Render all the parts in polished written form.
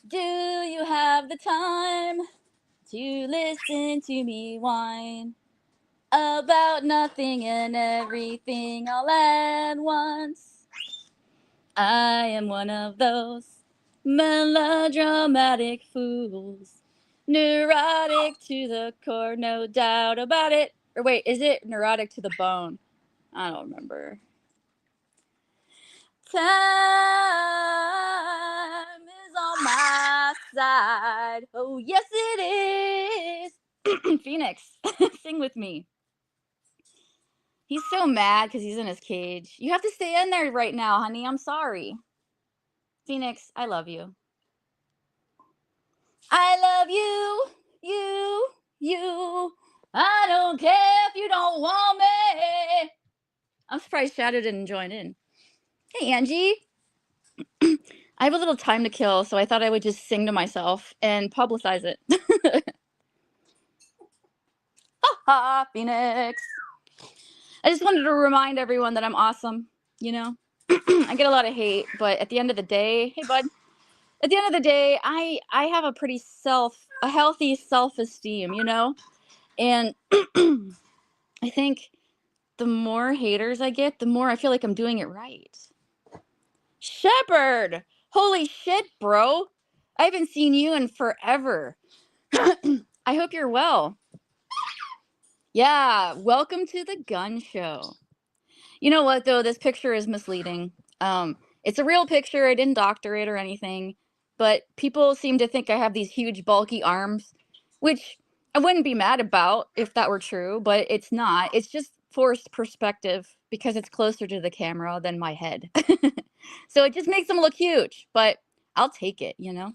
Do you have the time to listen to me whine about nothing and everything all at once? I am one of those melodramatic fools, neurotic to the core, no doubt about it. Or wait, is it neurotic to the bone? I don't remember. Time is on my side. Oh, yes, it is. Phoenix, sing with me. He's so mad because he's in his cage. You have to stay in there right now, honey. I'm sorry. Phoenix, I love you. I love you. I don't care if you don't want me. I'm surprised Shadow didn't join in. Hey, Angie. I have a little time to kill, so I thought I would just sing to myself and publicize it. Ha ha, Phoenix. I just wanted to remind everyone that I'm awesome, you know? I get a lot of hate, but at the end of the day, hey bud, at the end of the day, I have a healthy self-esteem, you know? And I think the more haters I get, the more I feel like I'm doing it right. Shepard! Holy shit, bro! I haven't seen you in forever. I hope you're well. Yeah, welcome to the gun show. You know what, though? This picture is misleading. It's a real picture. I didn't doctor it or anything. But people seem to think I have these huge, bulky arms, which I wouldn't be mad about if that were true, but it's not. It's just forced perspective because it's closer to the camera than my head. So it just makes them look huge, but I'll take it, you know?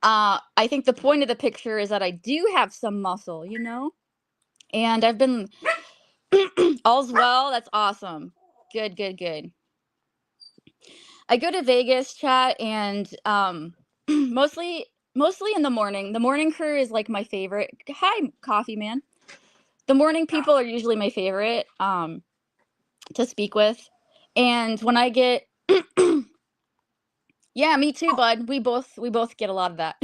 I think the point of the picture is that I do have some muscle, you know? And I've been all's well. That's awesome. Good. I go to Vegas, chat, and mostly in the morning. The morning crew is like my favorite. Hi, coffee man. The morning people are usually my favorite to speak with. And when I get yeah, me too, bud. We both get a lot of that.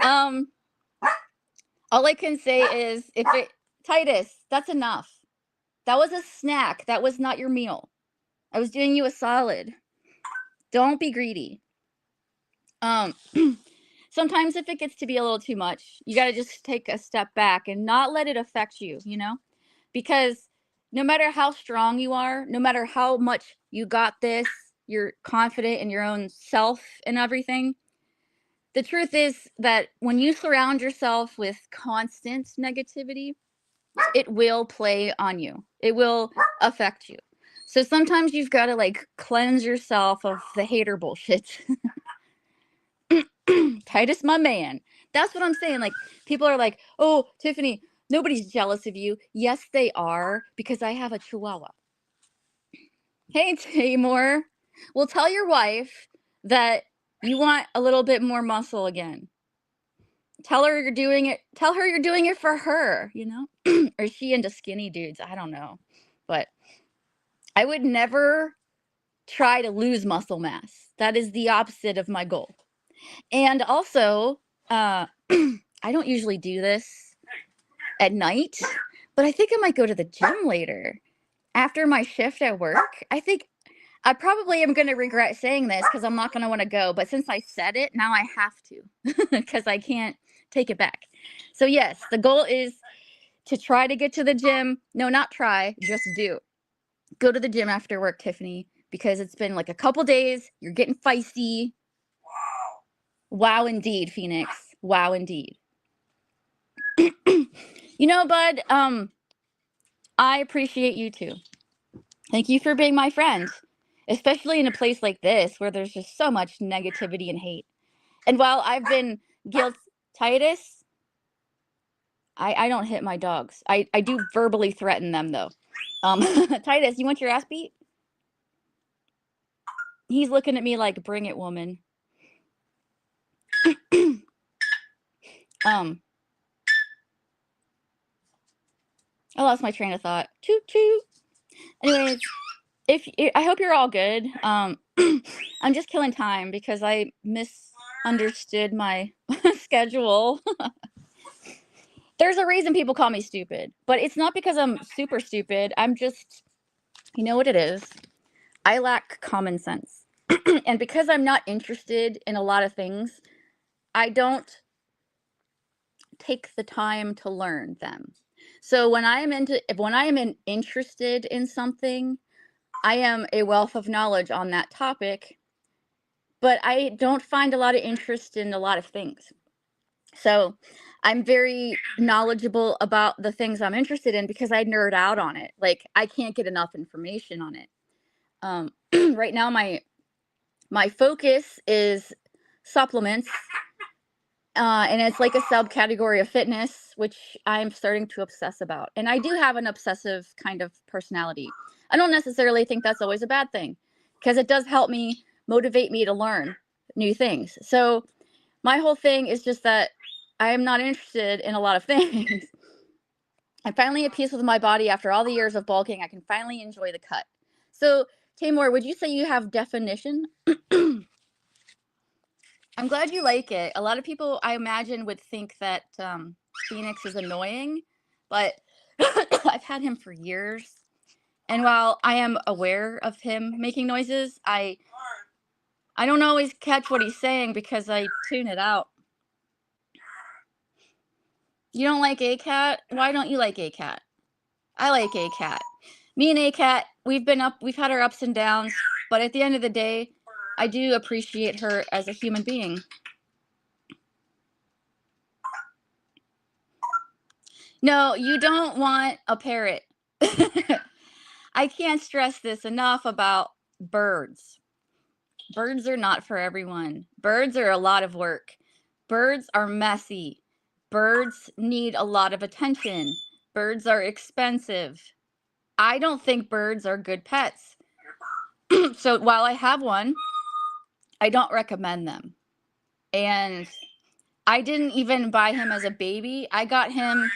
um all I can say is if it Titus, that's enough. That was a snack. That was not your meal. I was doing you a solid. Don't be greedy. Um, Sometimes if it gets to be a little too much, you got to just take a step back and not let it affect you, you know? Because no matter how strong you are, no matter how much you got this, you're confident in your own self and everything. The truth is that when you surround yourself with constant negativity, it will play on you. It will affect you. So sometimes you've got to like cleanse yourself of the hater bullshit. Titus, my man. That's what I'm saying. Like, people are like, oh, Tiffany, nobody's jealous of you. Yes, they are, because I have a chihuahua. Hey, Tamor. Well, tell your wife that you want a little bit more muscle again. Tell her you're doing it. Tell her you're doing it for her, you know? Or is she into skinny dudes? I don't know. But I would never try to lose muscle mass. That is the opposite of my goal. And also, I don't usually do this at night, but I think I might go to the gym later after my shift at work. I think I probably am going to regret saying this because I'm not going to want to go. But since I said it, now I have to because I can't take it back. So, yes, the goal is to try to get to the gym. No, not try, just do. Go to the gym after work, Tiffany, because it's been like a couple days. You're getting feisty. Wow, indeed, Phoenix. Wow, indeed. You know, bud, I appreciate you too. Thank you for being my friend, especially in a place like this where there's just so much negativity and hate. And while I've been Titus, I don't hit my dogs. I do verbally threaten them though. Titus, you want your ass beat? He's looking at me like, bring it, woman. I lost my train of thought. Choo choo. Anyways, I hope you're all good. I'm just killing time because I misunderstood my schedule. There's a reason people call me stupid, but it's not because I'm super stupid. I'm just, you know what it is? I lack common sense. And because I'm not interested in a lot of things, I don't take the time to learn them. So when I am interested in something, I am a wealth of knowledge on that topic, but I don't find a lot of interest in a lot of things. So I'm very knowledgeable about the things I'm interested in because I nerd out on it. Like I can't get enough information on it. Right now, my focus is supplements, and it's like a subcategory of fitness, which I'm starting to obsess about. And I do have an obsessive kind of personality. I don't necessarily think that's always a bad thing because it does help me motivate me to learn new things. So my whole thing is just that I am not interested in a lot of things. I'm finally at peace with my body after all the years of bulking. I can finally enjoy the cut. So, Tamor, would you say you have definition? I'm glad you like it. A lot of people, I imagine, would think that Phoenix is annoying, but I've had him for years. And while I am aware of him making noises, I don't always catch what he's saying because I tune it out. You don't like A-Cat? Why don't you like A-Cat? I like A-Cat. Me and A-Cat, we've had our ups and downs, but at the end of the day, I do appreciate her as a human being. No, you don't want a parrot. I can't stress this enough about birds. Birds are not for everyone. Birds are a lot of work. Birds are messy. Birds need a lot of attention. Birds are expensive. I don't think birds are good pets. So while I have one, I don't recommend them. And I didn't even buy him as a baby. I got him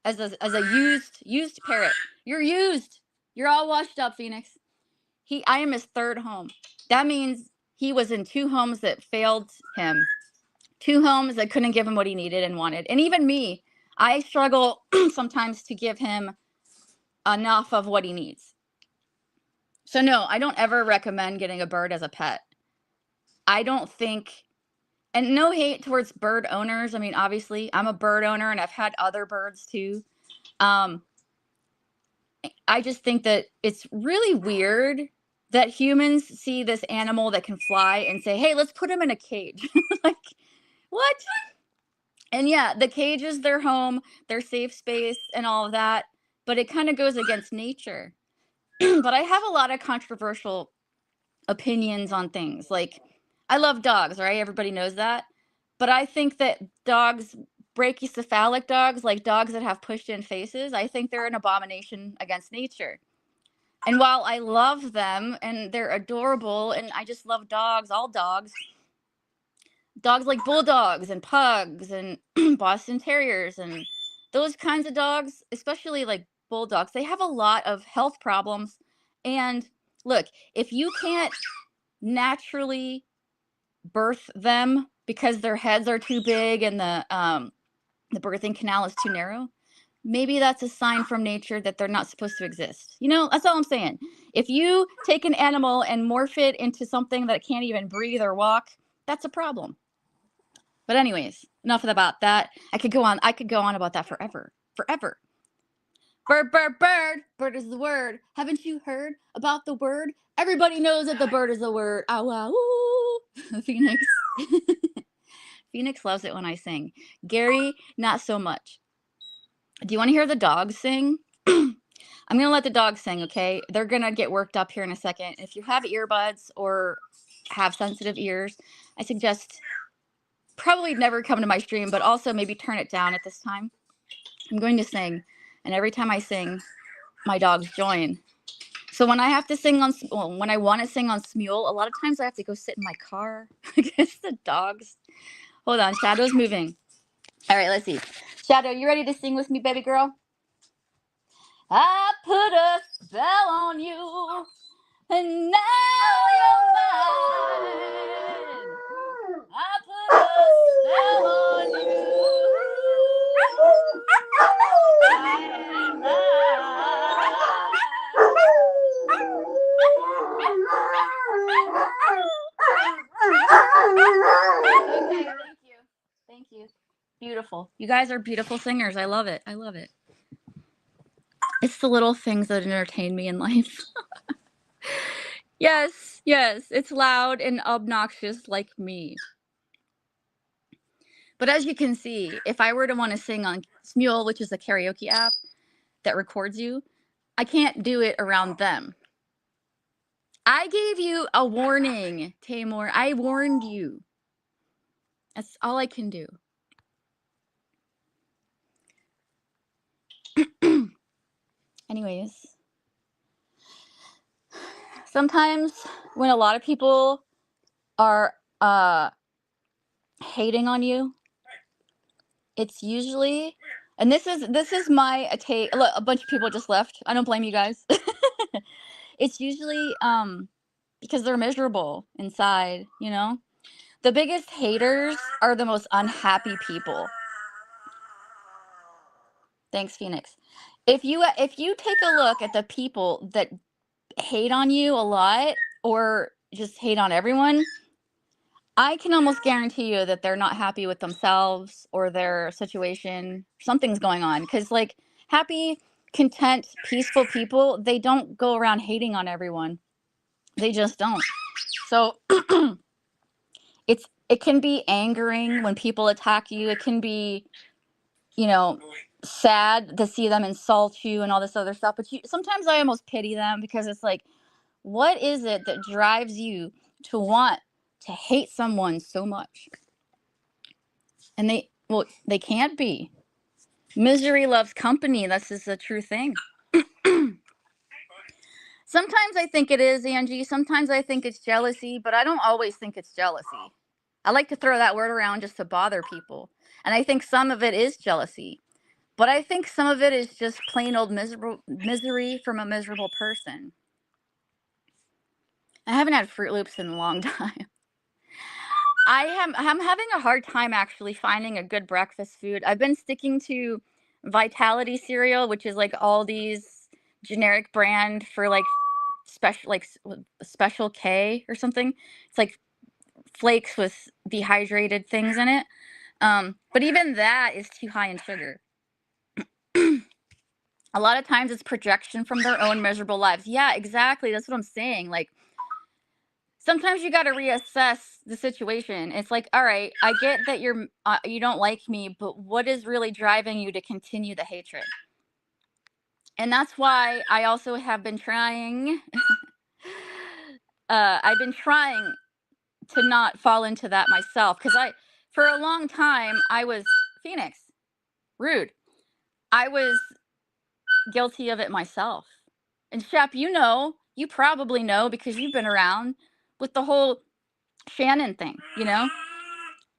as a used parrot. You're used. You're all washed up, Phoenix. I am his third home. That means he was in 2 homes that failed him. 2 homes that couldn't give him what he needed and wanted. And even me, I struggle sometimes to give him enough of what he needs. So no, I don't ever recommend getting a bird as a pet. I don't think, and no hate towards bird owners. I mean, obviously, I'm a bird owner and I've had other birds too. I just think that it's really weird that humans see this animal that can fly and say, hey, let's put him in a cage. Like, what? And yeah, the cage is their home, their safe space, and all of that. But it kind of goes against nature. But I have a lot of controversial opinions on things. Like, I love dogs, right? Everybody knows that. But I think that dogs, brachycephalic dogs, like dogs that have pushed in faces, I think they're an abomination against nature. And while I love them and they're adorable and I just love dogs, all dogs like bulldogs and pugs and Boston Terriers and those kinds of dogs, especially like bulldogs, they have a lot of health problems. And look, if you can't naturally birth them because their heads are too big and the birthing canal is too narrow, maybe that's a sign from nature that they're not supposed to exist. You know, that's all I'm saying. If you take an animal and morph it into something that can't even breathe or walk, that's a problem. But anyways, enough about that. I could go on about that forever. Bird, bird, bird. Bird is the word. Haven't you heard about the word? Everybody knows that the bird is the word. Ow, ow, Phoenix. Phoenix loves it when I sing. Gary, not so much. Do you want to hear the dogs sing? I'm going to let the dogs sing, okay? They're going to get worked up here in a second. If you have earbuds or have sensitive ears, I suggest probably never come to my stream, but also maybe turn it down at this time. I'm going to sing, and every time I sing, my dogs join. So when I have to sing when I want to sing on Smule, a lot of times I have to go sit in my car against the dogs. Hold on, Shadow's moving. All right, let's see. Shadow, you ready to sing with me, baby girl? I put a spell on you. and now you're mine. I put a spell on you, and okay, thank you. Thank you. Beautiful. You guys are beautiful singers. I love it. I love it. It's the little things that entertain me in life. Yes, yes. It's loud and obnoxious like me. But as you can see, if I were to want to sing on Smule, which is a karaoke app that records you, I can't do it around them. I gave you a warning, Tamor. I warned you. That's all I can do. Anyways, sometimes when a lot of people are hating on you, it's usually, and this is my take. Look, a bunch of people just left. I don't blame you guys. It's usually because they're miserable inside, you know? The biggest haters are the most unhappy people. Thanks, Phoenix. If you take a look at the people that hate on you a lot or just hate on everyone, I can almost guarantee you that they're not happy with themselves or their situation. Something's going on because, like, happy, content, peaceful people, they don't go around hating on everyone. They just don't. So it can be angering when people attack you. It can be, you know, sad to see them insult you and all this other stuff. But sometimes I almost pity them because it's like, what is it that drives you to want to hate someone so much? And they can't be. Misery loves company. That's just a true thing. Sometimes I think it is, Angie. Sometimes I think it's jealousy, but I don't always think it's jealousy. I like to throw that word around just to bother people. And I think some of it is jealousy. But I think some of it is just plain old misery from a miserable person. I haven't had Fruit Loops in a long time. I'm having a hard time actually finding a good breakfast food. I've been sticking to Vitality cereal, which is like Aldi's generic brand for like Special K or something. It's like flakes with dehydrated things in it. But even that is too high in sugar. A lot of times it's projection from their own miserable lives. Yeah, exactly. That's what I'm saying. Like, sometimes you got to reassess the situation. It's like, all right, I get that you don't like me, but what is really driving you to continue the hatred? And that's why I also have been trying. I've been trying to not fall into that myself because for a long time, I was Phoenix, rude. I was guilty of it myself. And Shep, you probably know because you've been around with the whole Shannon thing, you know?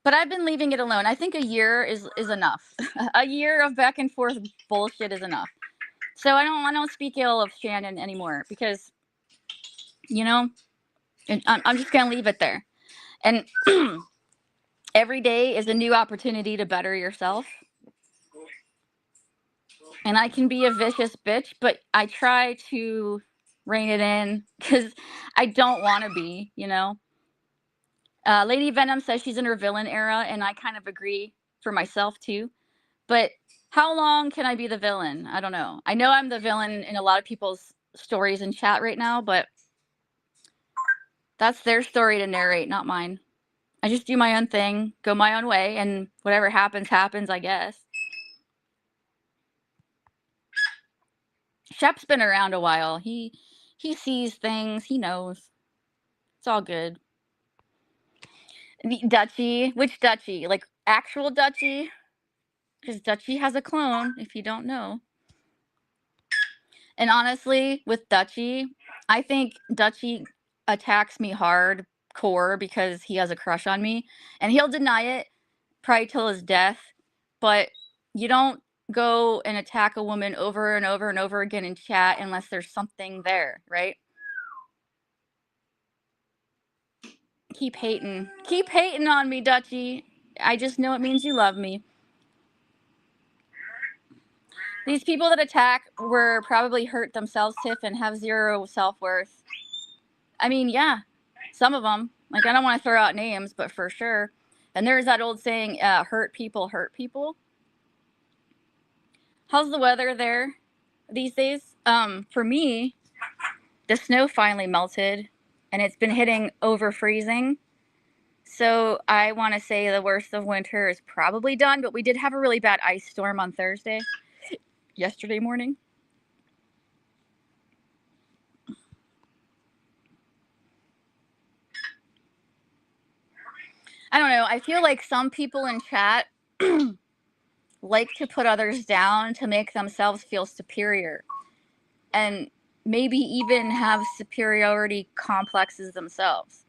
But I've been leaving it alone. I think a year is enough. A year of back and forth bullshit is enough. So I don't speak ill of Shannon anymore because, you know, I'm just gonna leave it there. And every day is a new opportunity to better yourself. And I can be a vicious bitch, but I try to rein it in because I don't want to be, you know. Lady Venom says she's in her villain era, and I kind of agree for myself too. But how long can I be the villain? I don't know. I know I'm the villain in a lot of people's stories in chat right now, but that's their story to narrate, not mine. I just do my own thing, go my own way, and whatever happens, happens, I guess. Shep's been around a while. He sees things. He knows. It's all good. The Dutchie, which Dutchie? Like actual Dutchie? Because Dutchie has a clone, if you don't know. And honestly, with Dutchie, I think Dutchie attacks me hardcore because he has a crush on me. And he'll deny it probably till his death. But you don't go and attack a woman over and over and over again in chat unless there's something there, right? Keep hating. Keep hating on me, Dutchie. I just know it means you love me. These people that attack were probably hurt themselves, Tiff, and have zero self-worth. I mean, yeah, some of them. Like, I don't want to throw out names, but for sure. And there's that old saying, hurt people hurt people. How's the weather there these days? For me, the snow finally melted, and it's been hitting over freezing. So I want to say the worst of winter is probably done, but we did have a really bad ice storm on Thursday, yesterday morning. I don't know. I feel like some people in chat like to put others down to make themselves feel superior, and maybe even have superiority complexes themselves.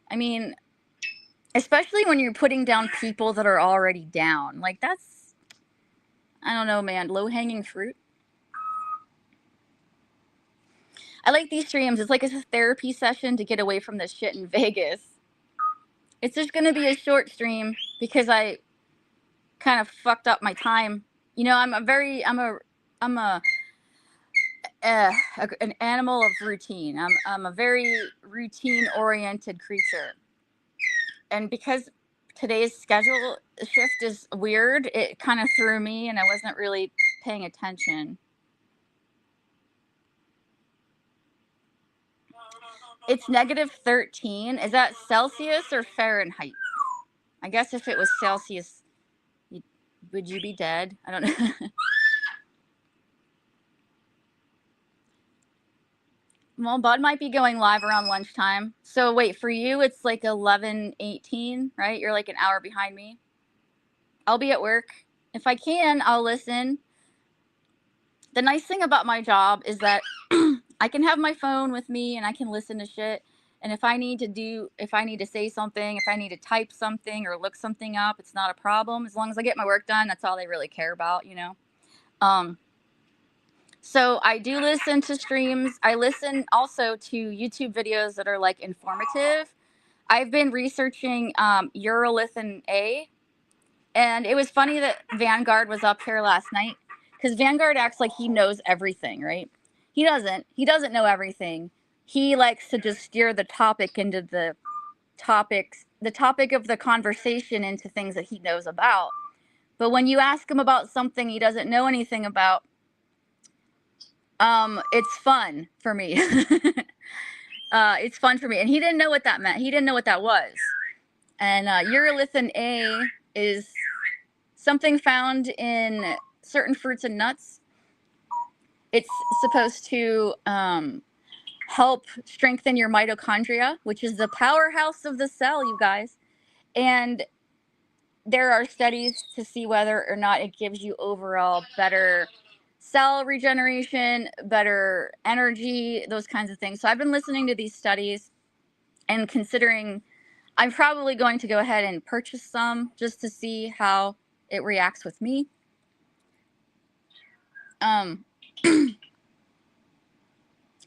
I mean, especially when you're putting down people that are already down. Like, that's, I don't know, man, low-hanging fruit. I like these streams. It's like a therapy session to get away from this shit in Vegas. It's just going to be a short stream because I kind of fucked up my time. You know, I'm an animal of routine. I'm a very routine-oriented creature. And because today's schedule shift is weird, it kind of threw me and I wasn't really paying attention. It's -13. Is that Celsius or Fahrenheit? I guess if it was Celsius, would you be dead? I don't know. Well, Bud might be going live around lunchtime. So wait, for you, it's like 11:18, right? You're like an hour behind me. I'll be at work. If I can, I'll listen. The nice thing about my job is that I can have my phone with me and I can listen to shit. And if I need to say something, if I need to type something or look something up, it's not a problem. As long as I get my work done, that's all they really care about, you know? So I do listen to streams. I listen also to YouTube videos that are like informative. I've been researching urolithin A, and it was funny that Vanguard was up here last night because Vanguard acts like he knows everything, right? He doesn't. He doesn't know everything. He likes to just steer the topic into the topic of the conversation into things that he knows about. But when you ask him about something he doesn't know anything about, it's fun for me. It's fun for me. And he didn't know what that meant. He didn't know what that was. And urolithin A is something found in certain fruits and nuts. It's supposed to help strengthen your mitochondria, which is the powerhouse of the cell, you guys. And there are studies to see whether or not it gives you overall better cell regeneration, better energy, those kinds of things. So I've been listening to these studies and considering I'm probably going to go ahead and purchase some just to see how it reacts with me.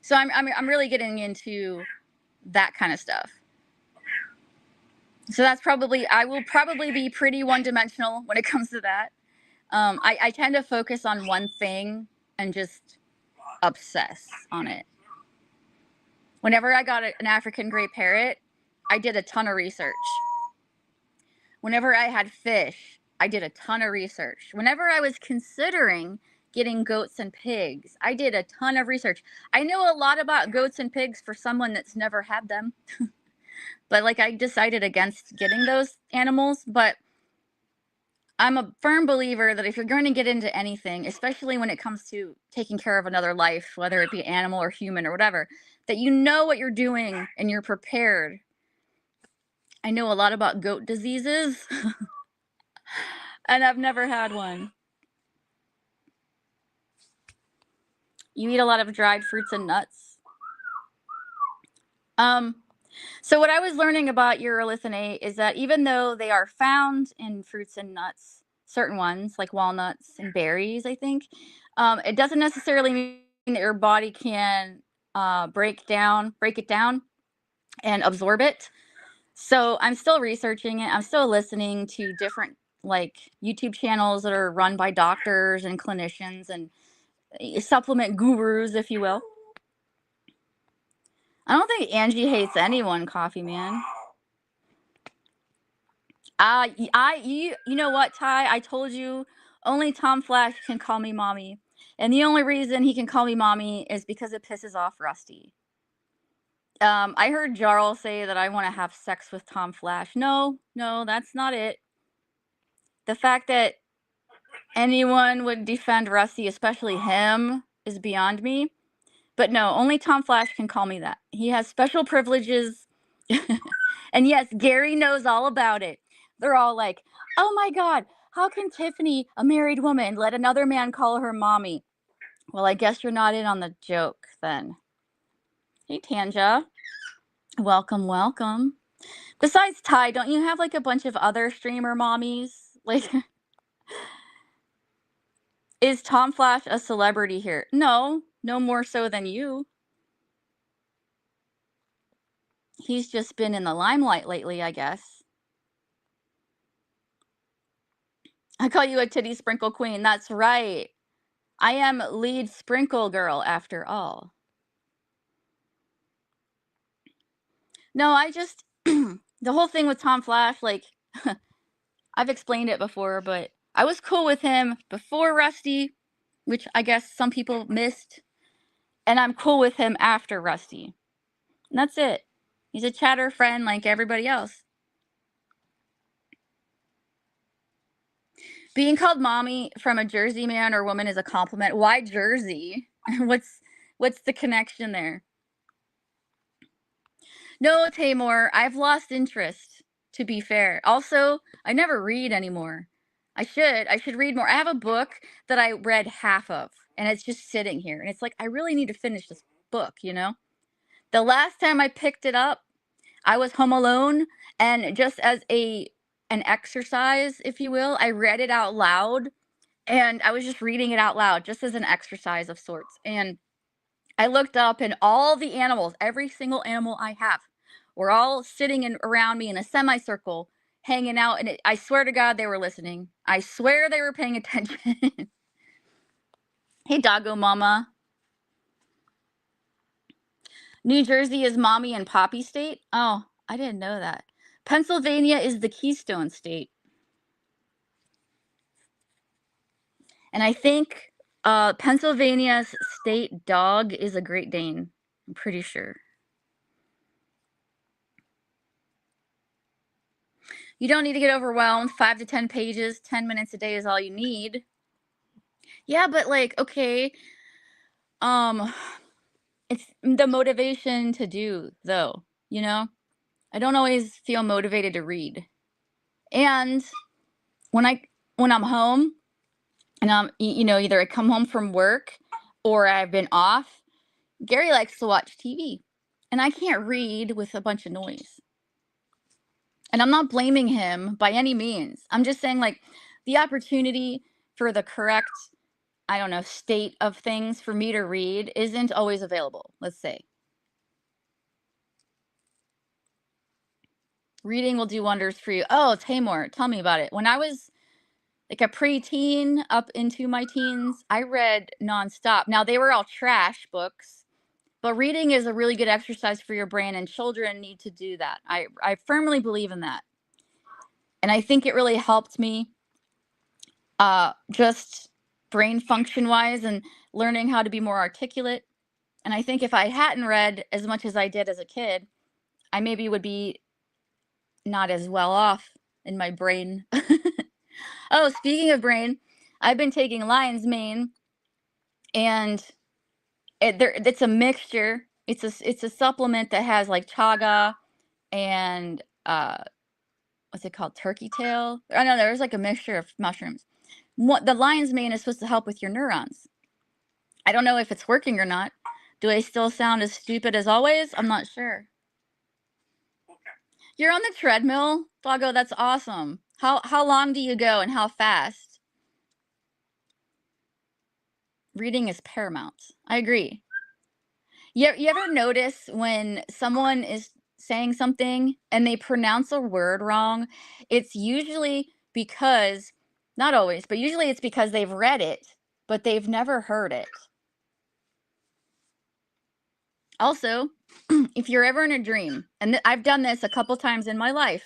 So I'm really getting into that kind of stuff. So that's I will probably be pretty one-dimensional when it comes to that. I tend to focus on one thing and just obsess on it. Whenever I got an African gray parrot, I did a ton of research. Whenever I had fish, I did a ton of research. Whenever I was considering getting goats and pigs, I did a ton of research. I know a lot about goats and pigs for someone that's never had them. But like, I decided against getting those animals. But I'm a firm believer that if you're going to get into anything, especially when it comes to taking care of another life, whether it be animal or human or whatever, that you know what you're doing and you're prepared. I know a lot about goat diseases, and I've never had one. You eat a lot of dried fruits and nuts. So what I was learning about urolithin A is that even though they are found in fruits and nuts, certain ones like walnuts and berries, I think, it doesn't necessarily mean that your body can break it down and absorb it. So I'm still researching it. I'm still listening to different like YouTube channels that are run by doctors and clinicians and supplement gurus, if you will. I don't think Angie hates anyone, Coffee Man. You know what, Ty? I told you only Tom Flash can call me mommy. And the only reason he can call me mommy is because it pisses off Rusty. I heard Jarl say that I want to have sex with Tom Flash. No, that's not it. The fact that anyone would defend Rusty, especially him, is beyond me. But no, only Tom Flash can call me that. He has special privileges. And yes, Gary knows all about it. They're all like, oh my God, how can Tiffany, a married woman, let another man call her mommy? Well, I guess you're not in on the joke then. Hey, Tanja. Welcome, welcome. Besides Ty, don't you have like a bunch of other streamer mommies? Like, is Tom Flash a celebrity here? No more so than you. He's just been in the limelight lately, I guess. I call you a titty sprinkle queen. That's right. I am lead sprinkle girl after all. No, I just the whole thing with Tom Flash, like I've explained it before, but I was cool with him before Rusty, which I guess some people missed, and I'm cool with him after Rusty. And that's it. He's a chatter friend like everybody else. Being called mommy from a Jersey man or woman is a compliment. Why Jersey? what's the connection there? No, Tamor, I've lost interest, to be fair. Also, I never read anymore. I should read more. I have a book that I read half of, and it's just sitting here. And it's like, I really need to finish this book, you know? The last time I picked it up, I was home alone, and just as an exercise, if you will, I read it out loud, and I was just reading it out loud just as an exercise of sorts. And I looked up, and all the animals, every single animal I have, were all sitting around me in a semicircle, hanging out. And I swear to God, they were listening. I swear they were paying attention. Hey, doggo mama. New Jersey is mommy and poppy state? Oh, I didn't know that. Pennsylvania is the Keystone State. And I think Pennsylvania's state dog is a Great Dane. I'm pretty sure. You don't need to get overwhelmed. 5 to 10 pages, 10 minutes a day is all you need. Yeah, but like, okay, it's the motivation to do, though, you know? I don't always feel motivated to read. And when I'm home and either I come home from work or I've been off, Gary likes to watch TV. And I can't read with a bunch of noise. And I'm not blaming him by any means. I'm just saying, like, the opportunity for the correct, I don't know, state of things for me to read isn't always available, let's say. Reading will do wonders for you. Oh, Tamor, tell me about it. When I was like a preteen up into my teens, I read nonstop. Now, they were all trash books, but reading is a really good exercise for your brain, and children need to do that. I firmly believe in that. And I think it really helped me just brain function wise and learning how to be more articulate. And I think if I hadn't read as much as I did as a kid, I maybe would be not as well off in my brain. Oh, speaking of brain, I've been taking lion's mane, and it's a mixture. It's a supplement that has like chaga and what's it called, turkey tail. I know there's like a mixture of mushrooms. The lion's mane is supposed to help with your neurons. I don't know if it's working or not. Do I still sound as stupid as always? I'm not sure. You're on the treadmill, doggo. That's awesome. How long do you go and how fast? Reading is paramount. I agree. You ever notice when someone is saying something and they pronounce a word wrong, it's usually because, not always, but usually it's because they've read it, but they've never heard it. Also, if you're ever in a dream, and I've done this a couple times in my life,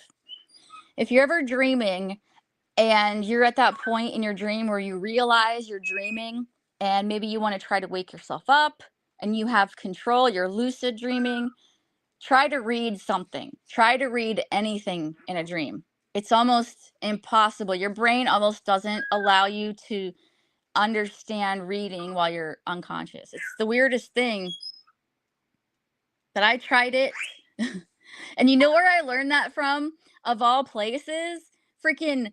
if you're ever dreaming and you're at that point in your dream where you realize you're dreaming and maybe you want to try to wake yourself up and you have control, you're lucid dreaming, try to read something. Try to read anything in a dream. It's almost impossible. Your brain almost doesn't allow you to understand reading while you're unconscious. It's the weirdest thing. But I tried it. And you know where I learned that from? Of all places? Freaking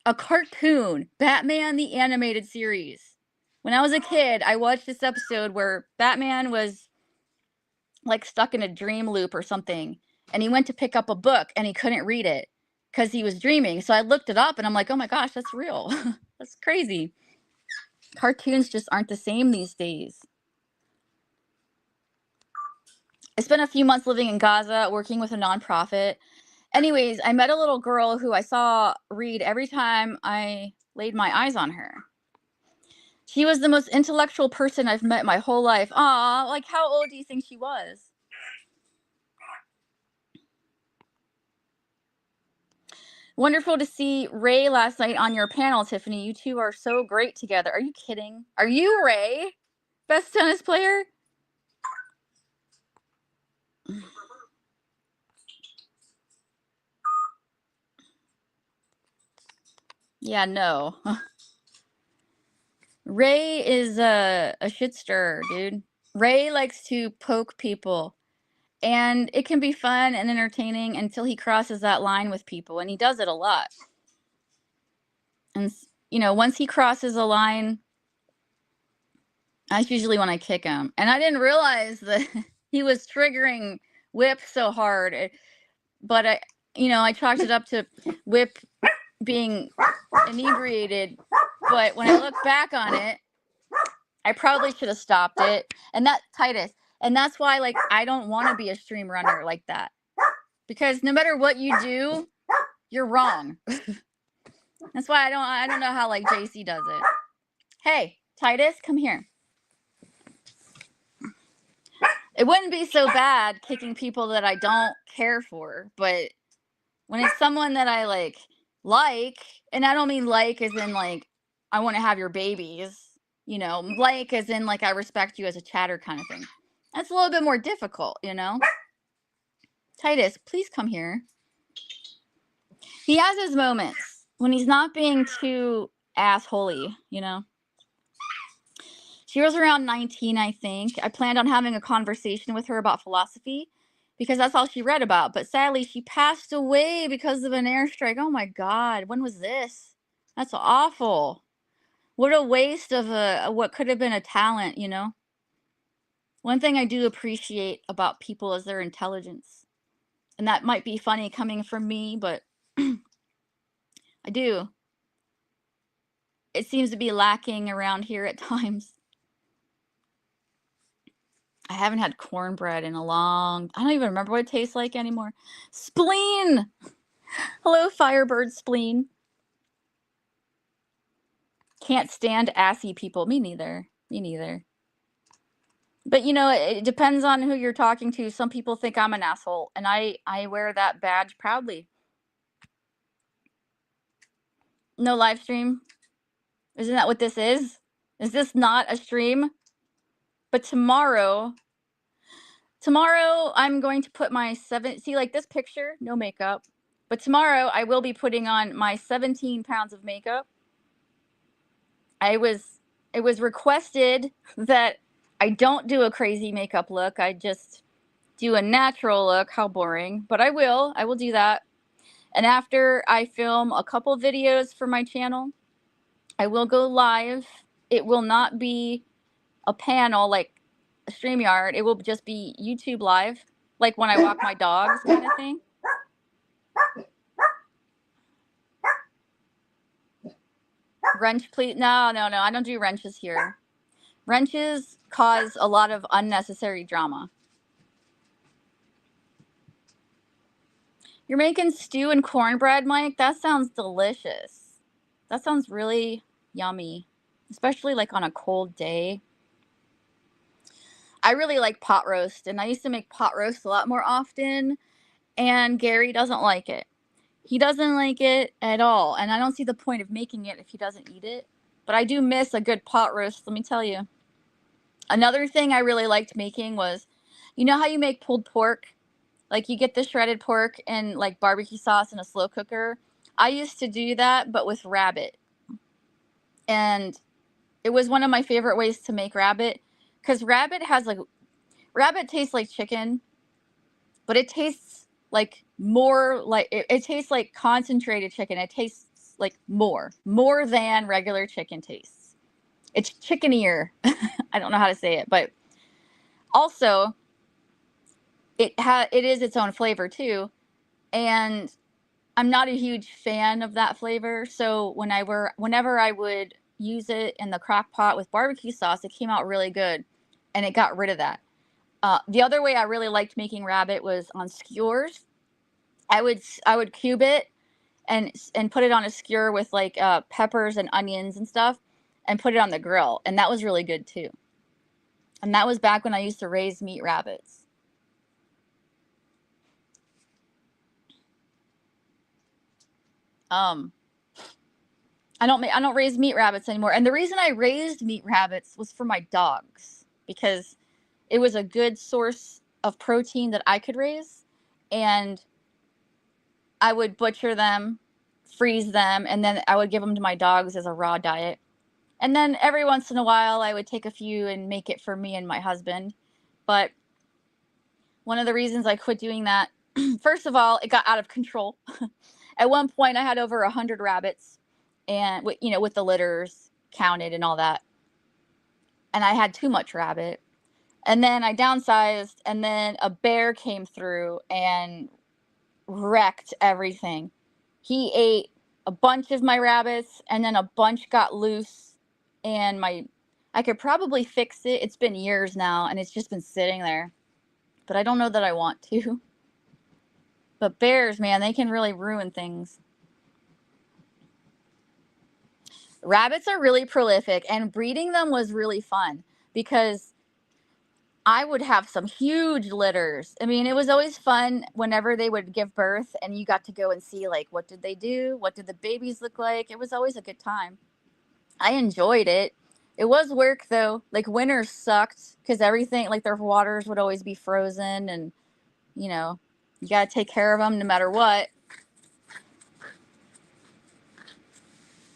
a cartoon, Batman the Animated Series. When I was a kid, I watched this episode where Batman was like stuck in a dream loop or something, and he went to pick up a book and he couldn't read it because he was dreaming. So I looked it up and I'm like, oh my gosh, that's real. That's crazy. Cartoons just aren't the same these days. I spent a few months living in Gaza, working with a nonprofit. Anyways, I met a little girl who I saw read every time I laid my eyes on her. She was the most intellectual person I've met my whole life. Aw, like how old do you think she was? Wonderful to see Ray last night on your panel, Tiffany. You two are so great together. Are you kidding? Are you Ray? Best tennis player? Yeah, no. Ray is a shit stirrer, dude. Ray likes to poke people. And it can be fun and entertaining until he crosses that line with people. And he does it a lot. And, you know, once he crosses a line, that's usually when I kick him. And I didn't realize that he was triggering Whip so hard. But I chalked it up to Whip being inebriated. But when I look back on it, I probably should have stopped it. And that, Titus. And that's why, like, I don't want to be a stream runner like that. Because no matter what you do, you're wrong. That's why I don't know how, like, JC does it. Hey, Titus, come here. It wouldn't be so bad kicking people that I don't care for, but when it's someone that I like, and I don't mean like as in like I want to have your babies, like as in like I respect you as a chatter kind of thing. That's a little bit more difficult, Titus, please come here. He has his moments when he's not being too assholey, She was around 19, I think. I planned on having a conversation with her about philosophy because that's all she read about. But sadly, she passed away because of an airstrike. Oh my God, when was this? That's awful. What a waste of what could have been a talent, One thing I do appreciate about people is their intelligence. And that might be funny coming from me, but I do. It seems to be lacking around here at times. I haven't had cornbread in I don't even remember what it tastes like anymore. Spleen! Hello, Firebird Spleen. Can't stand assy people. Me neither. But it depends on who you're talking to. Some people think I'm an asshole, and I wear that badge proudly. No live stream? Isn't that what this is? Is this not a stream? But tomorrow I'm going to put my see, like this picture, no makeup. But tomorrow I will be putting on my 17 pounds of makeup. It was requested that I don't do a crazy makeup look. I just do a natural look. How boring. But I will do that. And after I film a couple videos for my channel, I will go live. It will not be a panel like a StreamYard. It will just be YouTube live, like when I walk my dogs kind of thing. Wrench, please. No. I don't do wrenches here. Wrenches cause a lot of unnecessary drama. You're making stew and cornbread, Mike? That sounds delicious. That sounds really yummy, especially like on a cold day. I really like pot roast, and I used to make pot roast a lot more often, and Gary doesn't like it. He doesn't like it at all, and I don't see the point of making it if he doesn't eat it. But I do miss a good pot roast, let me tell you. Another thing I really liked making was, you know how you make pulled pork? Like you get the shredded pork and like barbecue sauce in a slow cooker. I used to do that, but with rabbit. And it was one of my favorite ways to make rabbit, because rabbit tastes like chicken, but it tastes like more like it tastes like concentrated chicken. It tastes like more than regular chicken tastes. It's chickenier. I don't know how to say it, but also it is its own flavor too. And I'm not a huge fan of that flavor, so whenever I would use it in the crock pot with barbecue sauce, it came out really good, and it got rid of that. The other way I really liked making rabbit was on skewers. I would cube it and put it on a skewer with like peppers and onions and stuff, and put it on the grill, and that was really good too. And that was back when I used to raise meat rabbits. Um, I don't raise meat rabbits anymore. And the reason I raised meat rabbits was for my dogs, because it was a good source of protein that I could raise, and I would butcher them, freeze them, and then I would give them to my dogs as a raw diet. And then every once in a while I would take a few and make it for me and my husband. But one of the reasons I quit doing that, first of all, it got out of control. At one point I had over 100 rabbits, and with the litters counted and all that. And I had too much rabbit. And then I downsized, and then a bear came through and wrecked everything. He ate a bunch of my rabbits, and then a bunch got loose, and I could probably fix it. It's been years now, and it's just been sitting there. But I don't know that I want to. But bears, man, they can really ruin things. Rabbits are really prolific, and breeding them was really fun because I would have some huge litters. I mean, it was always fun whenever they would give birth and you got to go and see, like, what did they do? What did the babies look like? It was always a good time. I enjoyed it. It was work though. Like winters sucked because everything, like their waters would always be frozen, and you know, you got to take care of them no matter what.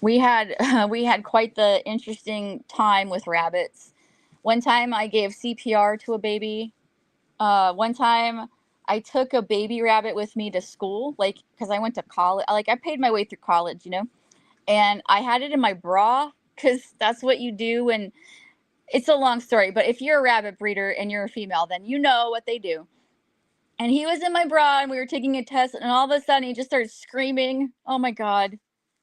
We had quite the interesting time with rabbits. One time I gave CPR to a baby. One time I took a baby rabbit with me to school, like, because I went to college. Like, I paid my way through college, and I had it in my bra because that's what you do when it's a long story. But if you're a rabbit breeder and you're a female, then you know what they do. And he was in my bra, and we were taking a test, and all of a sudden he just started screaming. Oh my God.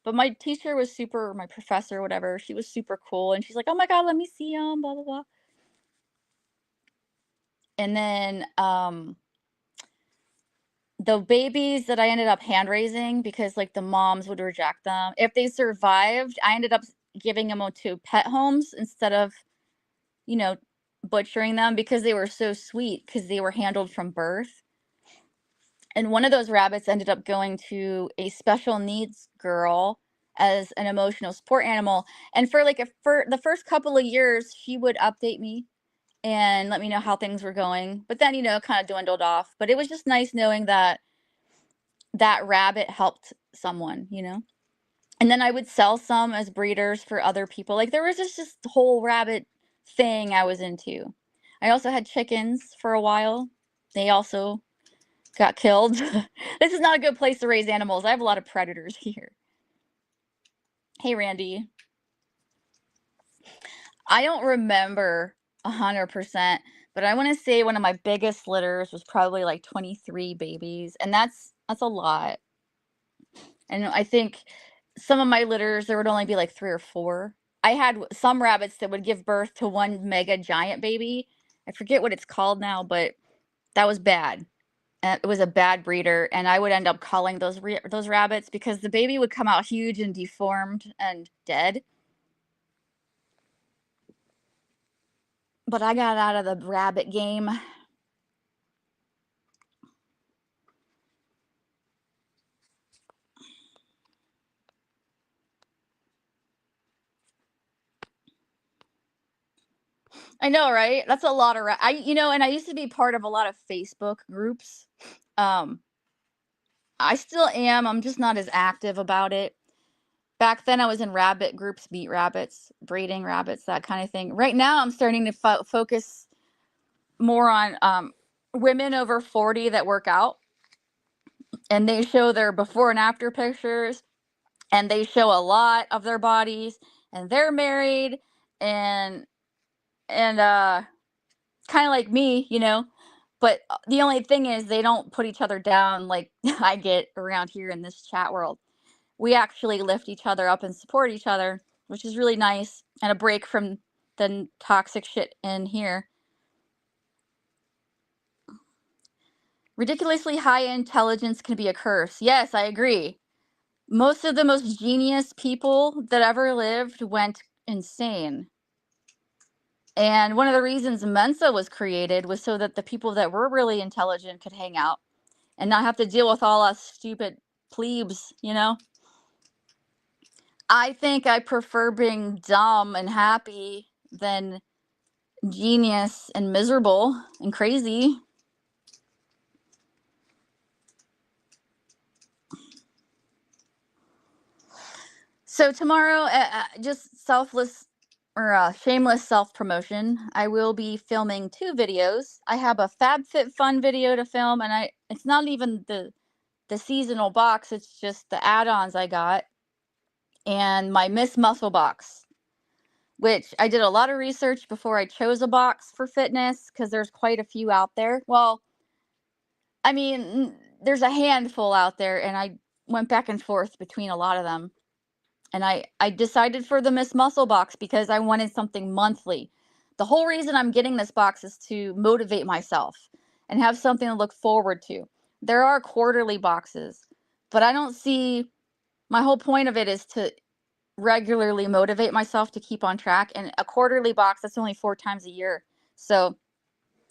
But my teacher was my professor, whatever, she was super cool. And she's like, oh my God, let me see him, blah, blah, blah. And then the babies that I ended up hand raising, because like the moms would reject them, if they survived, I ended up giving them to pet homes instead of, butchering them, because they were so sweet because they were handled from birth. And one of those rabbits ended up going to a special needs girl as an emotional support animal. And for the first couple of years, she would update me and let me know how things were going. But then, kind of dwindled off. But it was just nice knowing that that rabbit helped someone. And then I would sell some as breeders for other people. Like there was just whole rabbit thing I was into. I also had chickens for a while. They also got killed. This is not a good place to raise animals. I have a lot of predators here. Hey, Randy. I don't remember 100%, but I want to say one of my biggest litters was probably like 23 babies, and that's a lot. And I think some of my litters, there would only be like 3 or 4. I had some rabbits that would give birth to one mega giant baby. I forget what it's called now, but that was bad. It was a bad breeder, and I would end up culling those rabbits because the baby would come out huge and deformed and dead. But I got out of the rabbit game. I know, right? That's a lot of and I used to be part of a lot of Facebook groups. Um, I still am. I'm just not as active about it. Back then, I was in rabbit groups, meet rabbits, breeding rabbits, that kind of thing. Right now, I'm starting to focus more on women over 40 that work out, and they show their before and after pictures, and they show a lot of their bodies, and they're married, and kind of like me, but the only thing is they don't put each other down like I get around here in this chat world. We actually lift each other up and support each other, which is really nice, and a break from the toxic shit in here. Ridiculously high intelligence can be a curse. Yes, I agree. Most of the most genius people that ever lived went insane. And one of the reasons Mensa was created was so that the people that were really intelligent could hang out and not have to deal with all us stupid plebes, I think I prefer being dumb and happy than genius and miserable and crazy. So tomorrow, just shameless self promotion. I will be filming 2 videos. I have a FabFitFun video to film, and it's not even the seasonal box. It's just the add-ons I got, and my Miss Muscle box, which I did a lot of research before I chose a box for fitness because there's quite a few out there. Well, I mean, there's a handful out there, and I went back and forth between a lot of them. And I decided for the Miss Muscle box because I wanted something monthly. The whole reason I'm getting this box is to motivate myself and have something to look forward to. There are quarterly boxes, but I don't see my whole point of it is to regularly motivate myself to keep on track. And a quarterly box, that's only 4 times a year. So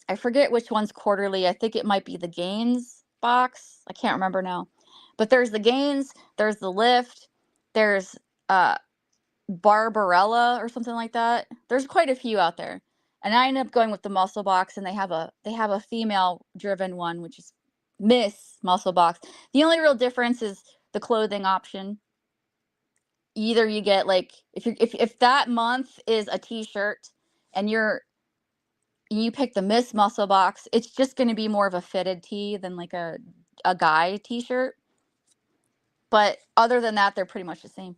I forget which one's quarterly. I think it might be the Gains box. I can't remember now. But there's the Gains, there's the Lift, there's Barbarella or something like that. There's quite a few out there. And I ended up going with the Muscle box, and they have a female driven one, which is Miss Muscle box. The only real difference is the clothing option. Either you get like if that month is a t-shirt and you pick the Miss Muscle box, it's just going to be more of a fitted tee than like a guy t-shirt. But other than that, they're pretty much the same.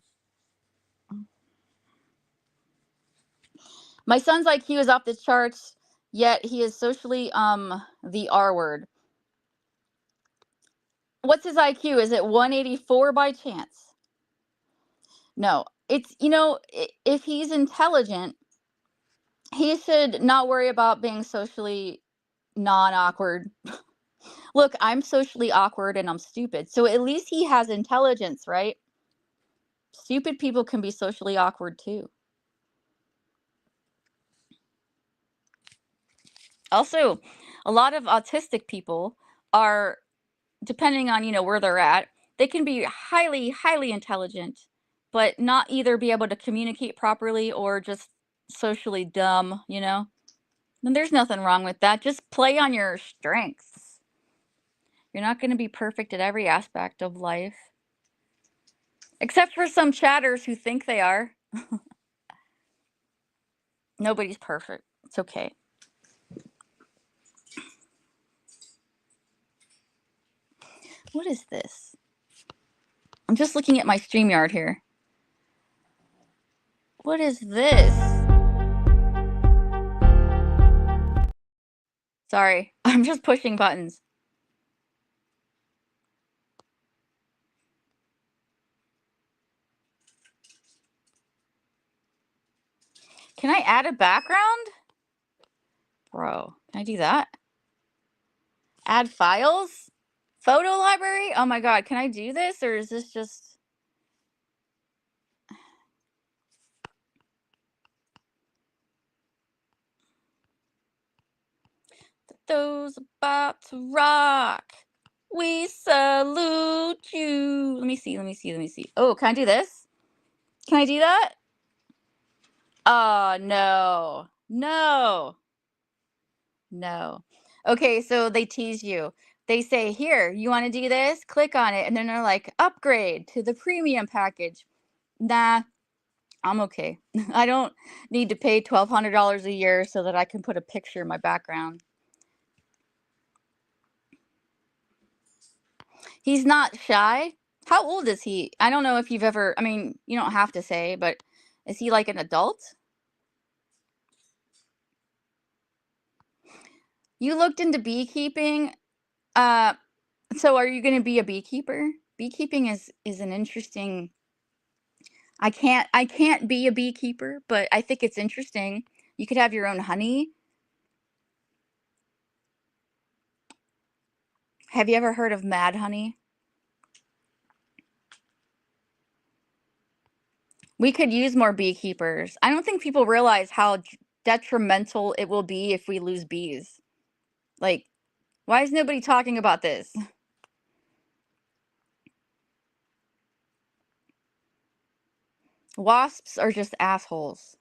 My son's IQ is off the charts, yet he is socially the R word. What's his IQ? Is it 184 by chance? No. It's if he's intelligent, he should not worry about being socially non-awkward. Look, I'm socially awkward and I'm stupid. So at least he has intelligence, right? Stupid people can be socially awkward too. Also, a lot of autistic people are, depending on, where they're at, they can be highly, highly intelligent, but not either be able to communicate properly or just socially dumb. And there's nothing wrong with that. Just play on your strengths. You're not going to be perfect at every aspect of life. Except for some chatters who think they are. Nobody's perfect. It's okay. What is this? I'm just looking at my StreamYard here. What is this? Sorry, I'm just pushing buttons. Can I add a background? Bro, can I do that? Add files? Photo library? Oh my god, can I do this or is this just those about to rock? We salute you. Let me see. Oh, can I do this? Can I do that? Oh, no. No. No. Okay, so they tease you. They say, "Here, you wanna do this? Click on it." And then they're like, "Upgrade to the premium package." Nah, I'm okay. I don't need to pay $1,200 a year so that I can put a picture in my background. He's not shy? How old is he? I don't know if you've ever I mean, you don't have to say, but is he like an adult? You looked into beekeeping? Uh, so are you gonna be a beekeeper? Beekeeping is an interesting I can't be a beekeeper, but I think it's interesting. You could have your own honey. Have you ever heard of mad honey? We could use more beekeepers. I don't think people realize how detrimental it will be if we lose bees. Like, why is nobody talking about this? Wasps are just assholes.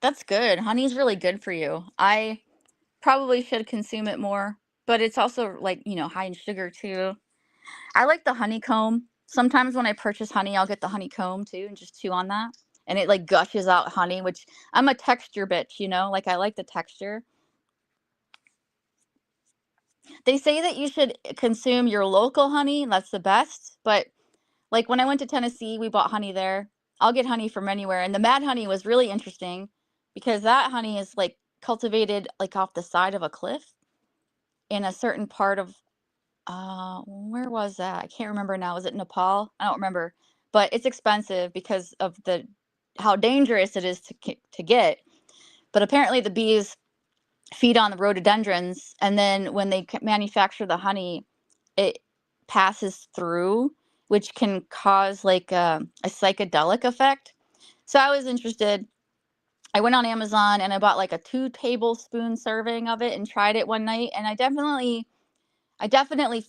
That's good. Honey's really good for you. I probably should consume it more, but it's also like, high in sugar too. I like the honeycomb. Sometimes when I purchase honey, I'll get the honeycomb too and just chew on that. And it like gushes out honey, which I'm a texture bitch. Like I like the texture. They say that you should consume your local honey. That's the best. But like when I went to Tennessee, we bought honey there. I'll get honey from anywhere. And the mad honey was really interesting because that honey is like cultivated like off the side of a cliff in a certain part of where was that? I can't remember now. Was it Nepal? I don't remember. But it's expensive because of the how dangerous it is to get. But apparently the bees feed on the rhododendrons, and then when they manufacture the honey, it passes through, which can cause like a psychedelic effect. So I was interested. I went on Amazon and I bought like a 2 tablespoon serving of it and tried it one night, and I definitely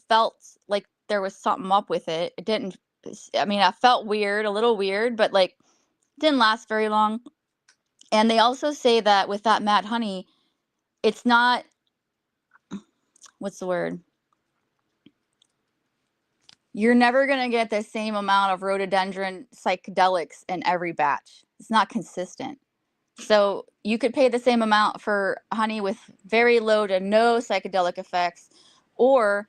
felt like there was something up with it. It didn't I mean, I felt weird, a little weird, but like didn't last very long. And they also say that with that mad honey, it's not what's the word? You're never going to get the same amount of rhododendron psychedelics in every batch. It's not consistent. So you could pay the same amount for honey with very low to no psychedelic effects, or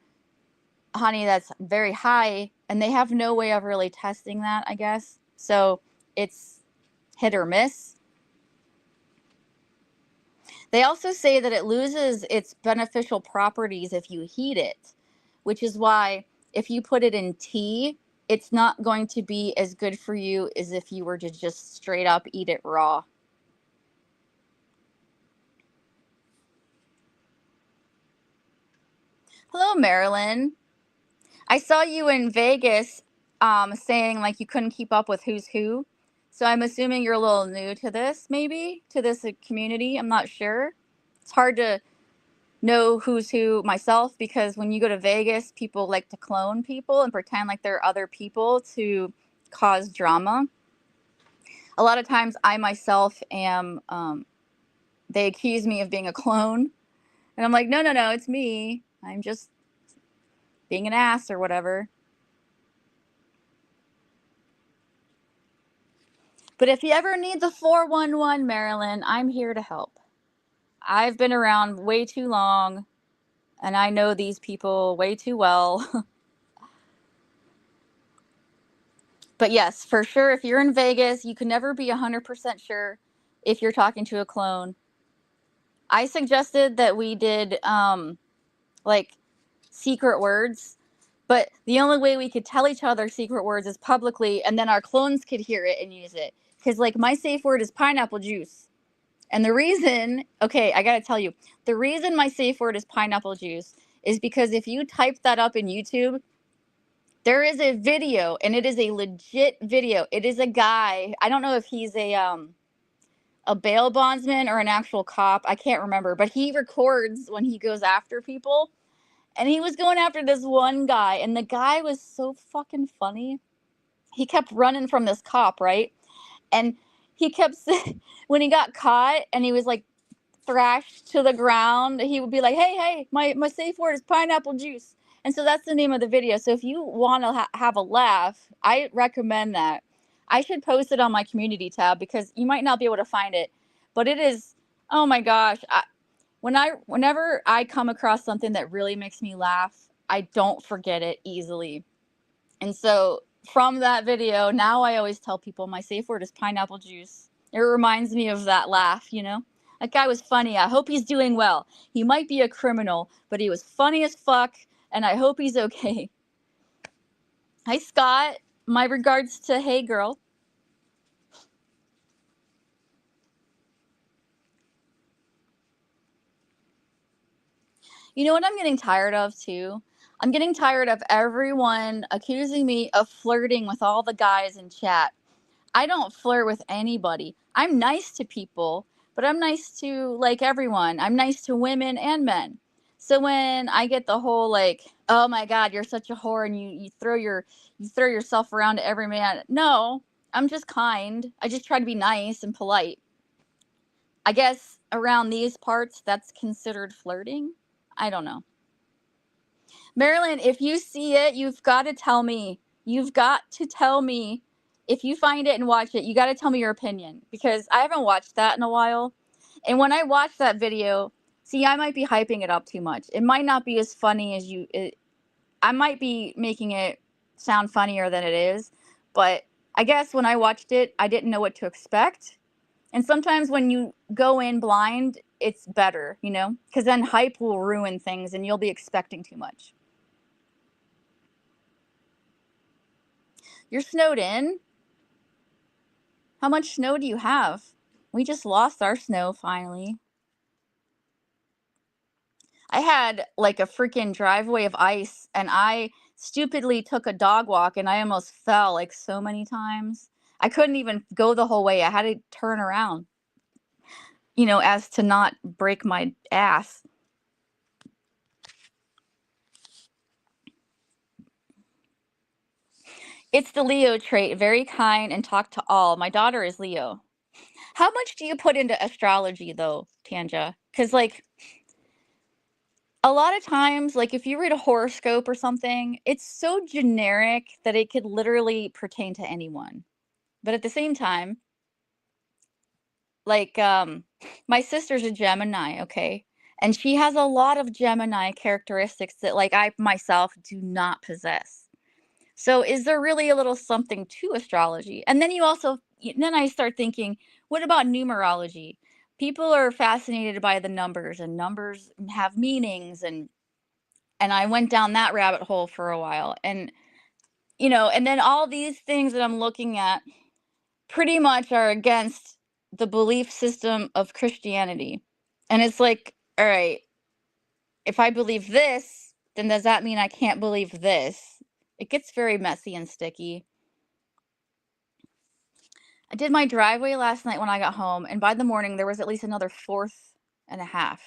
honey that's very high, and they have no way of really testing that, I guess. So it's hit or miss. They also say that it loses its beneficial properties if you heat it, which is why if you put it in tea, it's not going to be as good for you as if you were to just straight up eat it raw. Hello, Marilyn. I saw you in Vegas saying like you couldn't keep up with who's who. So I'm assuming you're a little new to this, maybe to this community. I'm not sure. It's hard to know who's who myself because when you go to Vegas, people like to clone people and pretend like they're other people to cause drama. A lot of times, I myself am. They accuse me of being a clone, and I'm like, no, no, no, it's me. I'm just being an ass or whatever. But if you ever need the 411, Marilyn, I'm here to help. I've been around way too long and I know these people way too well. But yes, for sure, if you're in Vegas, you can never be 100% sure if you're talking to a clone. I suggested that we did like secret words, but the only way we could tell each other secret words is publicly, and then our clones could hear it and use it. Because like my safe word is pineapple juice. And the reason, okay, I gotta tell you, the reason my safe word is pineapple juice is because if you type that up in YouTube, there is a video, and it is a legit video. It is a guy. I don't know if he's a bail bondsman or an actual cop. I can't remember, but he records when he goes after people. And he was going after this one guy, and the guy was so fucking funny. He kept running from this cop, right? And he kept when he got caught and he was like thrashed to the ground, he would be like, hey, my safe word is pineapple juice. And so that's the name of the video. So if you want to have a laugh, I recommend that. I should post it on my community tab because you might not be able to find it, but it is, oh my gosh. Whenever I come across something that really makes me laugh, I don't forget it easily. And so from that video, now I always tell people my safe word is pineapple juice. It reminds me of that laugh, you know? That guy was funny. I hope he's doing well. He might be a criminal, but he was funny as fuck, and I hope he's okay. Hi, Scott. My regards to Hey Girl. You know what I'm getting tired of, too? I'm getting tired of everyone accusing me of flirting with all the guys in chat. I don't flirt with anybody. I'm nice to people, but I'm nice to like everyone. I'm nice to women and men. So when I get the whole like, oh my god, you're such a whore and you throw yourself around to every man. No, I'm just kind. I just try to be nice and polite. I guess around these parts that's considered flirting. I don't know. Marilyn, if you see it, you've got to tell me. You've got to tell me. If you find it and watch it, you got to tell me your opinion because I haven't watched that in a while. And when I watch that video, see, I might be hyping it up too much. It might not be as funny as I might be making it sound funnier than it is. But I guess when I watched it, I didn't know what to expect. And sometimes when you go in blind, it's better, you know, because then hype will ruin things and you'll be expecting too much. You're snowed in? How much snow do you have? We just lost our snow finally. I had like a freaking driveway of ice and I stupidly took a dog walk and I almost fell like so many times. I couldn't even go the whole way. I had to turn around, you know, as to not break my ass. It's the Leo trait, very kind and talk to all. My daughter is Leo. How much do you put into astrology though, Tanja? Because like a lot of times, like if you read a horoscope or something, it's so generic that it could literally pertain to anyone. But at the same time, like my sister's a Gemini, okay? And she has a lot of Gemini characteristics that like I myself do not possess. So is there really a little something to astrology? And then then I start thinking, what about numerology? People are fascinated by the numbers and numbers have meanings and I went down that rabbit hole for a while. And you know, and then all these things that I'm looking at pretty much are against the belief system of Christianity. And it's like, all right, if I believe this, then does that mean I can't believe this? It gets very messy and sticky. I did my driveway last night when I got home, and by the morning there was at least another fourth and a half.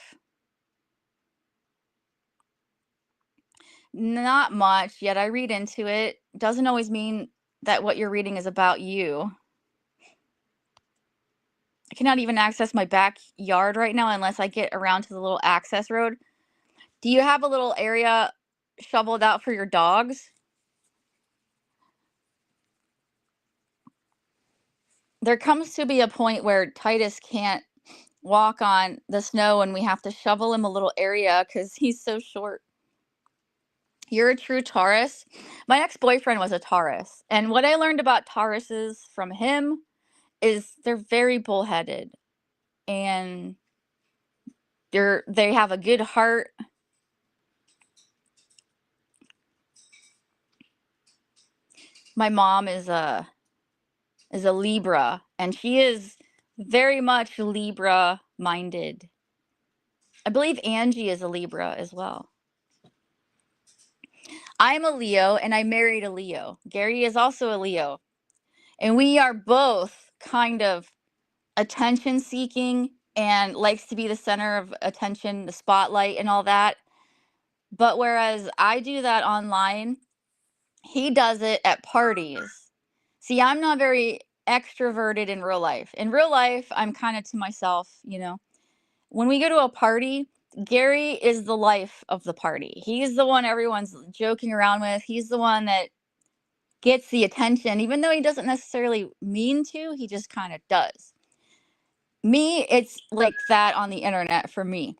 Not much, yet I read into it. Doesn't always mean that what you're reading is about you. I cannot even access my backyard right now unless I get around to the little access road. Do you have a little area shoveled out for your dogs? There comes to be a point where Titus can't walk on the snow and we have to shovel him a little area because he's so short. You're a true Taurus. My ex-boyfriend was a Taurus, and what I learned about Tauruses from him is they're very bullheaded, and they have a good heart. My mom is a Libra, and she is very much Libra minded. I believe Angie is a Libra as well. I'm a Leo, and I married a Leo. Gary is also a Leo, and we are both kind of attention seeking and likes to be the center of attention, the spotlight and all that. But whereas I do that online, he does it at parties. See, I'm not very extroverted in real life. In real life, I'm kind of to myself, you know. When we go to a party, Gary is the life of the party. He's the one everyone's joking around with. He's the one that gets the attention, even though he doesn't necessarily mean to, he just kind of does. Me, it's like that on the internet for me.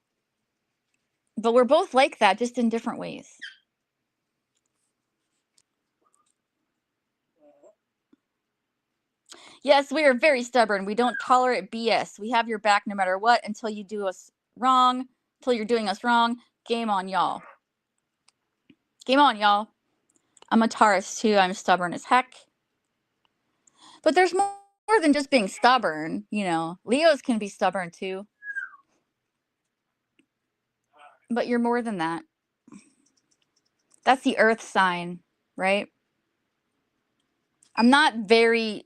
But we're both like that, just in different ways. Yes, we are very stubborn. We don't tolerate BS. We have your back no matter what until you do us wrong, until you're doing us wrong. Game on, y'all. Game on, y'all. I'm a Taurus too. I'm stubborn as heck. But there's more than just being stubborn, you know. Leos can be stubborn too. But you're more than that. That's the earth sign, right? I'm not very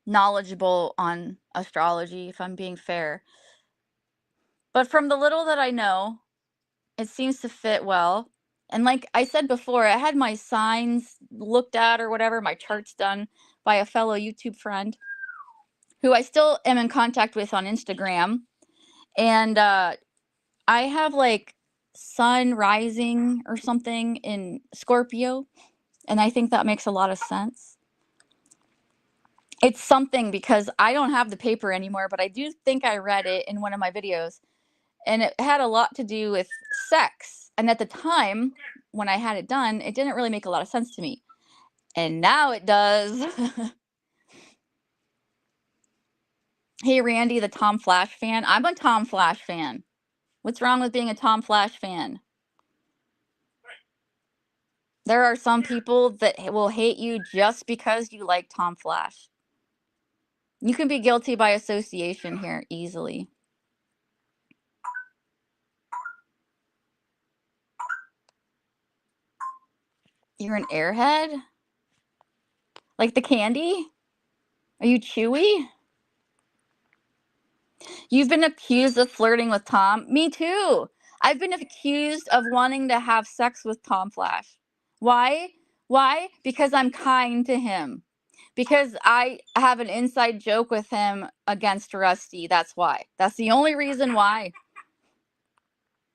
knowledgeable on astrology, if I'm being fair. But from the little that I know, it seems to fit well. And like I said before, I had my signs looked at or whatever, my charts done by a fellow YouTube friend who I still am in contact with on Instagram. And I have like sun rising or something in Scorpio. And I think that makes a lot of sense. It's something because I don't have the paper anymore, but I do think I read it in one of my videos. And it had a lot to do with sex. And at the time when I had it done, it didn't really make a lot of sense to me. And now it does. Hey, Randy, the Tom Flash fan. I'm a Tom Flash fan. What's wrong with being a Tom Flash fan? There are some people that will hate you just because you like Tom Flash. You can be guilty by association here easily. You're an airhead? Like the candy? Are you Chewy? You've been accused of flirting with Tom? Me too. I've been accused of wanting to have sex with Tom Flash. Why? Why? Because I'm kind to him. Because I have an inside joke with him against Rusty. That's why. That's the only reason why.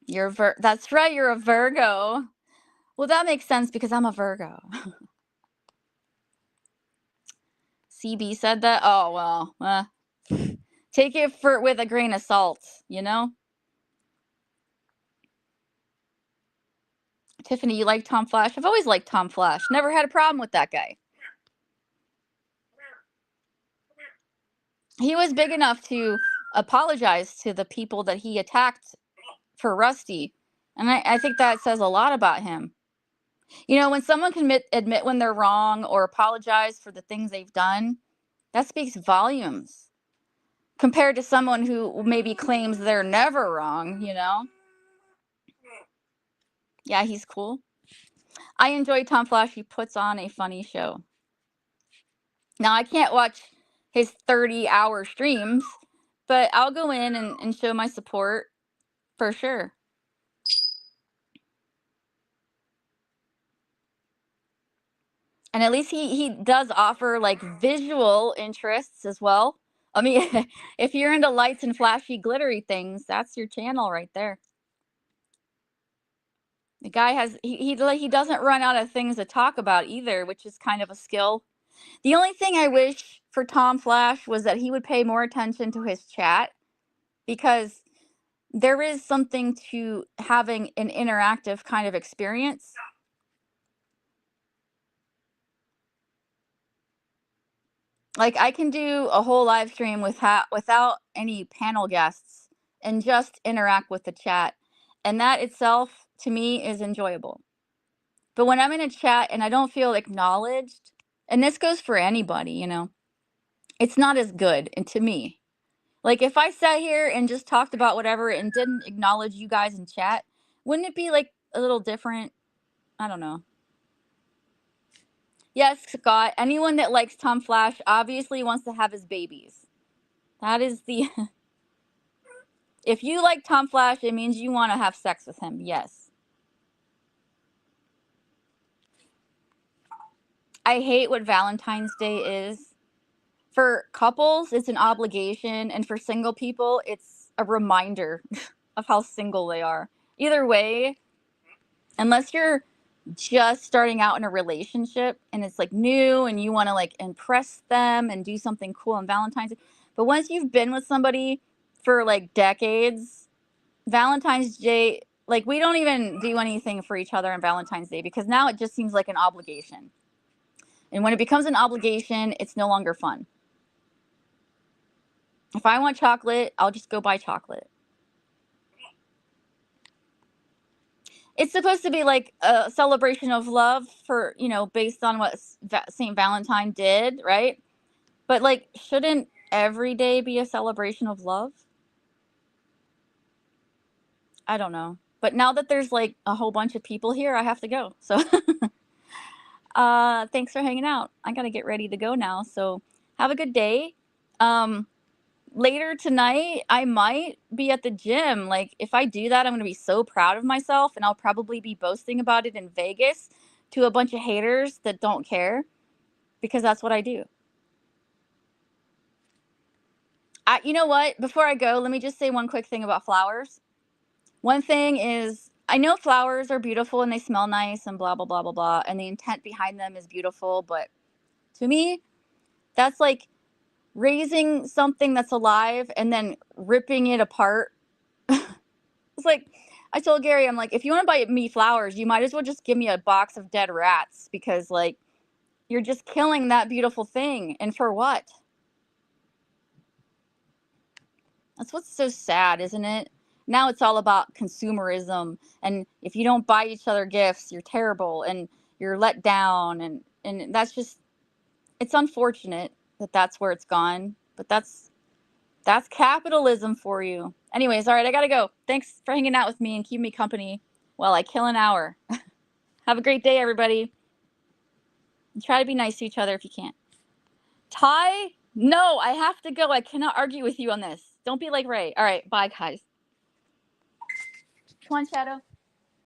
That's right, you're a Virgo. Well, that makes sense because I'm a Virgo. CB said that? Oh, well. Take it with a grain of salt, you know? Tiffany, you like Tom Flash? I've always liked Tom Flash. Never had a problem with that guy. He was big enough to apologize to the people that he attacked for Rusty. And I think that says a lot about him. You know, when someone can admit when they're wrong or apologize for the things they've done, that speaks volumes. Compared to someone who maybe claims they're never wrong, you know? Yeah, he's cool. I enjoy Tom Flash. He puts on a funny show. Now, I can't watch his 30-hour streams, but I'll go in and show my support for sure. And at least he does offer like visual interests as well. I mean, if you're into lights and flashy glittery things, that's your channel right there. The guy has he doesn't run out of things to talk about either, which is kind of a skill. The only thing I wish for Tom Flash was that he would pay more attention to his chat, because there is something to having an interactive kind of experience. Like, I can do a whole live stream without any panel guests and just interact with the chat, and that itself, to me, is enjoyable. But when I'm in a chat and I don't feel acknowledged, and this goes for anybody, you know, it's not as good, and to me. Like, if I sat here and just talked about whatever and didn't acknowledge you guys in chat, wouldn't it be, like, a little different? I don't know. Yes, Scott, anyone that likes Tom Flash obviously wants to have his babies. That is the if you like Tom Flash, it means you wanna have sex with him, yes. I hate what Valentine's Day is. For couples, it's an obligation, and for single people, it's a reminder of how single they are. Either way, unless you're just starting out in a relationship and it's like new and you want to like impress them and do something cool on Valentine's Day. But once you've been with somebody for like decades, Valentine's Day, like we don't even do anything for each other on Valentine's Day because now it just seems like an obligation. And when it becomes an obligation, it's no longer fun. If I want chocolate, I'll just go buy chocolate. It's supposed to be like a celebration of love for, you know, based on what St. Valentine did, right? But like, shouldn't every day be a celebration of love? I don't know. But now that there's like a whole bunch of people here, I have to go. So thanks for hanging out. I gotta get ready to go now. So have a good day. Later tonight, I might be at the gym. Like, if I do that, I'm gonna be so proud of myself, and I'll probably be boasting about it in Vegas to a bunch of haters that don't care because that's what I do. You know what? Before I go, let me just say one quick thing about flowers. One thing is, I know flowers are beautiful and they smell nice and blah, blah, blah, blah, blah. And the intent behind them is beautiful. But to me, that's like raising something that's alive and then ripping it apart. It's like, I told Gary, I'm like, if you want to buy me flowers, you might as well just give me a box of dead rats because, like, you're just killing that beautiful thing. And for what? That's what's so sad, isn't it? Now it's all about consumerism, and if you don't buy each other gifts, you're terrible and you're let down, and that's just it's unfortunate that that's where it's gone, but that's capitalism for you. Anyways, all right, I got to go. Thanks for hanging out with me and keeping me company while I kill an hour. Have a great day, everybody. And try to be nice to each other if you can. Ty, no, I have to go. I cannot argue with you on this. Don't be like Ray. All right, bye, guys. Come on, Shadow.